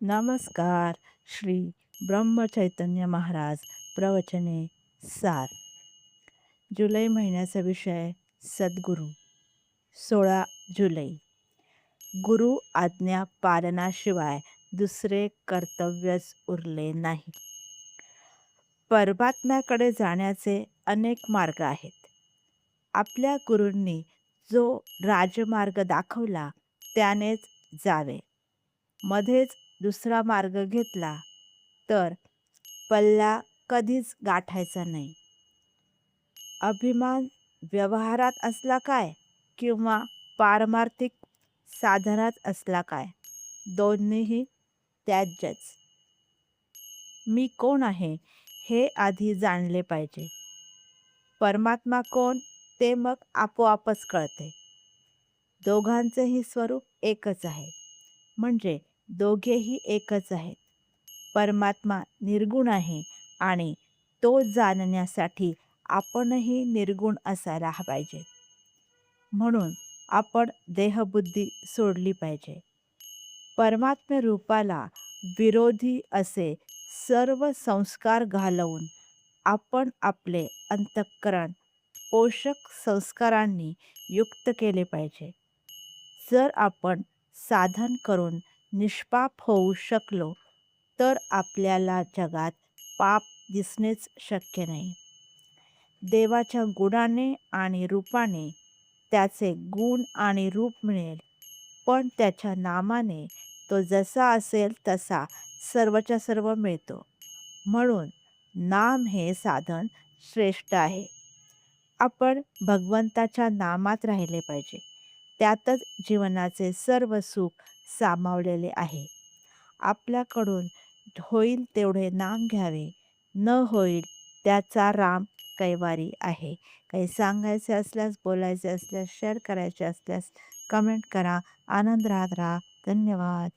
नमस्कार. श्री ब्रह्मचैतन्य महाराज प्रवचने सार. जुलै महिन्याचा विषय सद्गुरू. 16 जुलै. गुरु आज्ञा पालनाशिवाय दुसरे कर्तव्यच उरले नाही. परमात्म्याकडे जाण्याचे अनेक मार्ग आहेत. आपल्या गुरूंनी जो राजमार्ग दाखवला त्यानेच जावे. मध्येच दुसरा मार्ग घेतला तर पल्ला कधीच गाठायचा नाही. अभिमान व्यवहारात असला काय किंवा पारमार्थिक साधनात असला काय, दोन्हीही त्याज्यच. मी कोण आहे हे आधी जाणले पाहिजे. परमात्मा कोण ते मग आपोआपच कळते. दोघांचेही स्वरूप एकच आहे, म्हणजे दोघेही एकच आहेत. परमात्मा निर्गुण आहे आणि तो जाणण्यासाठी आपणही निर्गुण असायला पाहिजे. म्हणून आपण देहबुद्धी सोडली पाहिजे. परमात्म्य रूपाला विरोधी असे सर्व संस्कार घालवून आपण आपले अंतःकरण पोषक संस्कारांनी युक्त केले पाहिजे. जर आपण साधन करून निष्पाप होऊ शकलो तर आपल्याला जगात पाप दिसणेच शक्य नाही. देवाच्या गुणाने आणि रूपाने त्याचे गुण आणि रूप मिळेल, पण त्याच्या नामाने तो जसा असेल तसा सर्वच्या सर्व मिळतो. म्हणून नाम हे साधन श्रेष्ठ आहे. आपण भगवंताच्या नामात राहिले पाहिजे. त्यातच जीवनाचे सर्व सुख सामावलेले आहे. आपल्याकडून होईल तेवढे नाम घ्यावे, न होईल त्याचा राम कैवारी आहे. काही सांगायचे असल्यास, बोलायचे असल्यास, शेअर करायचे असल्यास कमेंट करा. आनंद राहत राहा. धन्यवाद.